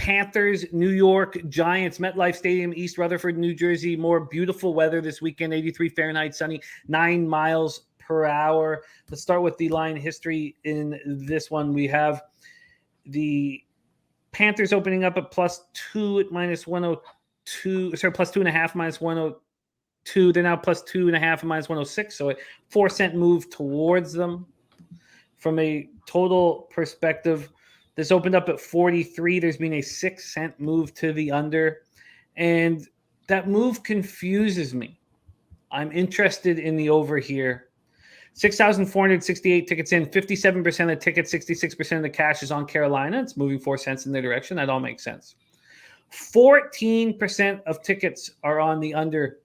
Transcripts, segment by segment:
Panthers, New York Giants, MetLife Stadium, East Rutherford, New Jersey. More beautiful weather this weekend, 83 Fahrenheit, sunny, 9 miles per hour. Let's start with the line history in this one. We have the Panthers opening up at +2 at -102. Sorry, +2.5 -102. They're now +2.5 at -106. So a 4-cent move towards them. From a total perspective, this opened up at 43. There's been a 6-cent move to the under. And that move confuses me. I'm interested in the over here. 6,468 tickets in, 57% of the tickets, 66% of the cash is on Carolina. It's moving 4 cents in their direction. That all makes sense. 14% of tickets are on the under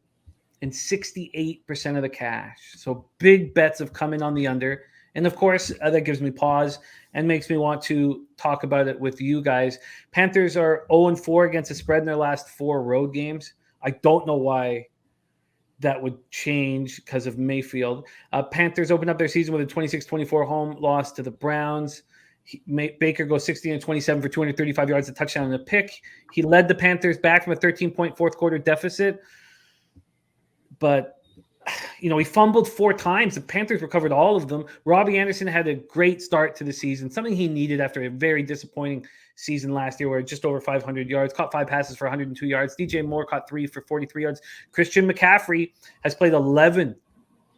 and 68% of the cash. So big bets have come in on the under. And of course, that gives me pause and makes me want to talk about it with you guys. Panthers are 0-4 against the spread in their last 4 road games. I don't know why that would change because of Mayfield. Panthers opened up their season with a 26-24 home loss to the Browns. Baker goes 16-27 for 235 yards, a touchdown, and a pick. He led the Panthers back from a 13-point fourth quarter deficit. But, he fumbled 4 times. The Panthers recovered all of them. Robbie Anderson had a great start to the season, something he needed after a very disappointing season last year where just over 500 yards, caught 5 passes for 102 yards. DJ Moore caught 3 for 43 yards. Christian McCaffrey has played 11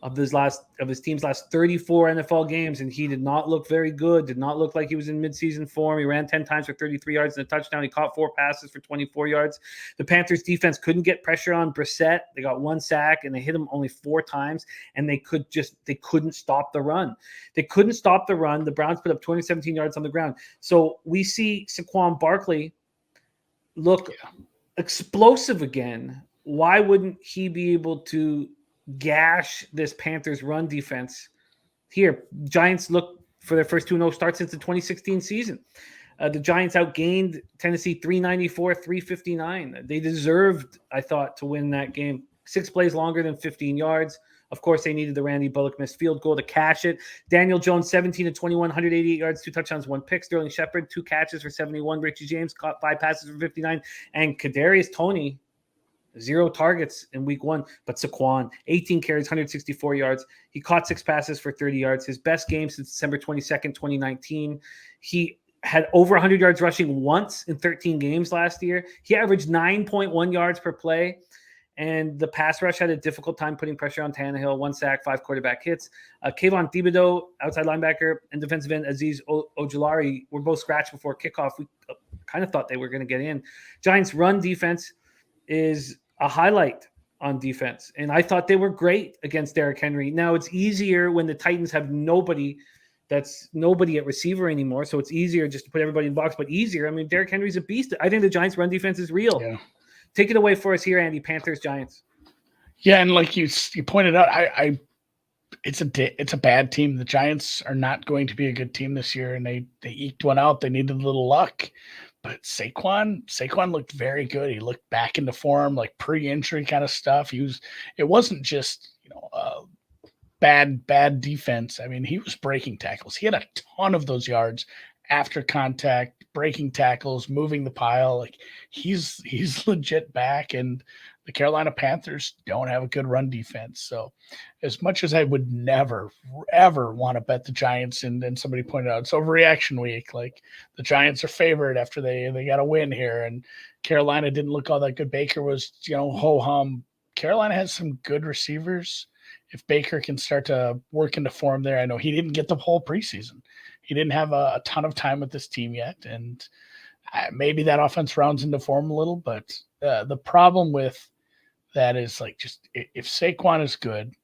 of his team's last 34 NFL games, and he did not look very good, did not look like he was in midseason form. He ran 10 times for 33 yards and a touchdown. He caught 4 passes for 24 yards. The Panthers defense couldn't get pressure on Brissett. They got 1 sack, and they hit him only 4 times, and they couldn't stop the run. They couldn't stop the run. The Browns put up 217 yards on the ground. So we see Saquon Barkley look explosive again. Why wouldn't he be able to gash this Panthers run defense here? Giants look for their first 2-0 start since the 2016 season. The Giants outgained Tennessee 394-359. They deserved, I thought, to win that game. 6 plays longer than 15 yards. Of course, they needed the Randy Bullock missed field goal to cash it. Daniel Jones, 17-21, 188 yards, 2 touchdowns, 1 pick. Sterling Shepard, 2 catches for 71. Richie James caught 5 passes for 59. And Kadarius Toney, 0 targets in week 1, but Saquon, 18 carries, 164 yards. He caught 6 passes for 30 yards. His best game since December 22nd, 2019. He had over 100 yards rushing once in 13 games last year. He averaged 9.1 yards per play, and the pass rush had a difficult time putting pressure on Tannehill. 1 sack, 5 quarterback hits. Kayvon Thibodeau, outside linebacker, and defensive end Azeez Ojulari were both scratched before kickoff. We kind of thought they were going to get in. Giants' run defense is a highlight on defense, and I thought they were great against Derrick Henry. Now it's easier when the Titans have nobody at receiver anymore, so it's easier just to put everybody in the box, but easier. I mean, Derrick Henry's a beast. I think the Giants' run defense is real. Yeah. Take it away for us here, Andy. Panthers, Giants. Yeah, and like you pointed out, it's a bad team. The Giants are not going to be a good team this year, and they eked one out. They needed a little luck. But Saquon looked very good. He looked back into form, like pre-injury kind of stuff. It wasn't just, bad defense. I mean, he was breaking tackles. He had a ton of those yards after contact, breaking tackles, moving the pile. Like he's legit back, and the Carolina Panthers don't have a good run defense. So as much as I would never, ever want to bet the Giants, and then somebody pointed out it's overreaction week, like the Giants are favored after they got a win here, and Carolina didn't look all that good. Baker was, ho-hum. Carolina has some good receivers. If Baker can start to work into form there, I know he didn't get the whole preseason. He didn't have a ton of time with this team yet, and maybe that offense rounds into form a little, but the problem with that is like just if Saquon is good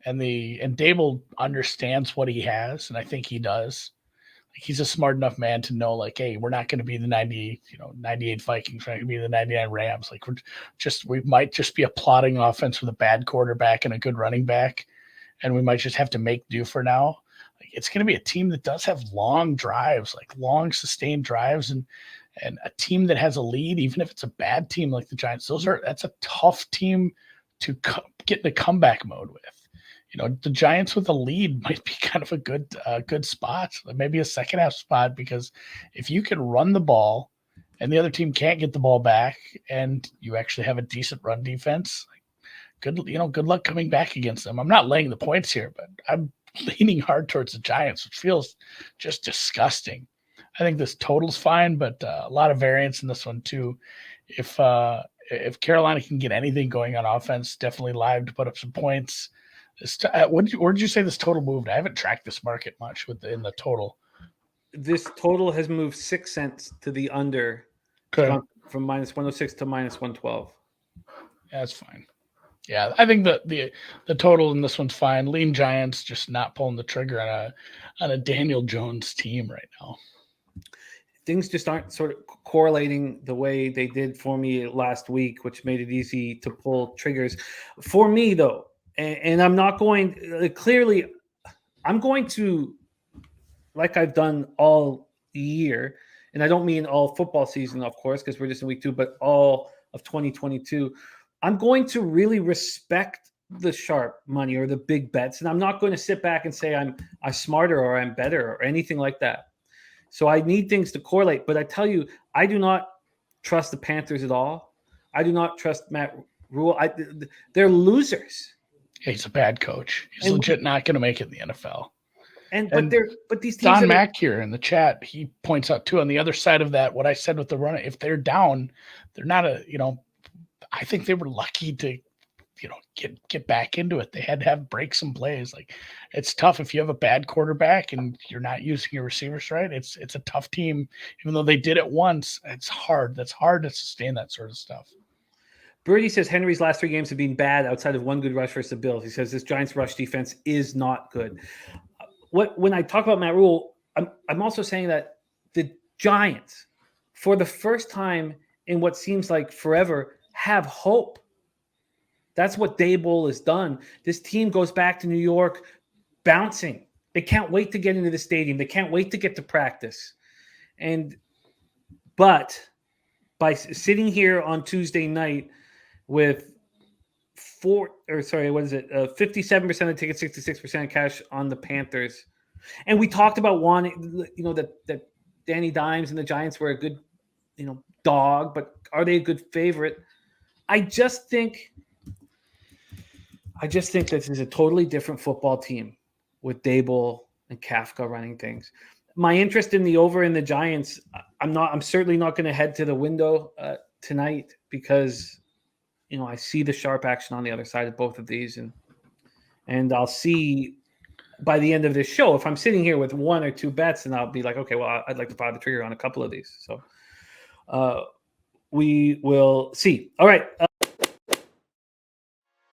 and Dable understands what he has, and I think he does. Like he's a smart enough man to know, like, hey, we're not going to be the 98 Vikings. We're not going to be the 99 Rams. Like we might just be a plodding offense with a bad quarterback and a good running back, and we might just have to make do for now. Like it's going to be a team that does have long drives, like long sustained drives, and a team that has a lead, even if it's a bad team like the Giants, that's a tough team to get in the comeback mode with. The Giants with a lead might be kind of a good spot, maybe a second half spot, because if you can run the ball and the other team can't get the ball back, and you actually have a decent run defense, good luck coming back against them. I'm not laying the points here, but I'm leaning hard towards the Giants, which feels just disgusting. I think this total's fine, but a lot of variance in this one too. If Carolina can get anything going on offense, definitely live to put up some points. Where did you say this total moved? I haven't tracked this market much in the total. This total has moved 6 cents to the under. Okay. It's gone from minus 106 to minus 112. Yeah, that's fine. Yeah, I think the total in this one's fine. Lean Giants just not pulling the trigger on a Daniel Jones team right now. Things just aren't sort of correlating the way they did for me last week, which made it easy to pull triggers. For me, though, and I'm not going clearly, I'm going to, like I've done all year, and I don't mean all football season, of course, because we're just in week 2, but all of 2022. I'm going to really respect the sharp money or the big bets, and I'm not going to sit back and say I'm smarter or I'm better or anything like that. So I need things to correlate. But I tell you, I do not trust the Panthers at all. I do not trust Matt Rule. They're losers. He's a bad coach. He's legit not going to make it in the NFL. But these teams. Don Mack here in the chat, he points out too on the other side of that what I said with the run. If they're down, they're not I think they were lucky to get back into it. They had to break some plays. Like, it's tough if you have a bad quarterback and you're not using your receivers right. It's a tough team. Even though they did it once, it's hard. That's hard to sustain that sort of stuff. Birdie says Henry's last 3 games have been bad outside of one good rush versus the Bills. He says this Giants rush defense is not good. When I talk about Matt Rule, I'm also saying that the Giants, for the first time in what seems like forever, have hope. That's what Daboll has done. This team goes back to New York bouncing. They can't wait to get into the stadium. They can't wait to get to practice. But by sitting here on Tuesday night with 57% of tickets, 66% cash on the Panthers, and we talked about that Danny Dimes and the Giants were a good, dog, but are they a good favorite? I just think this is a totally different football team with Daboll and Kafka running things. My interest in the over in the Giants, I'm certainly not going to head to the window tonight because, I see the sharp action on the other side of both of these, and I'll see by the end of this show if I'm sitting here with 1 or 2 bets, and I'll be like, okay, well, I'd like to fire the trigger on a couple of these. So we will see. All right.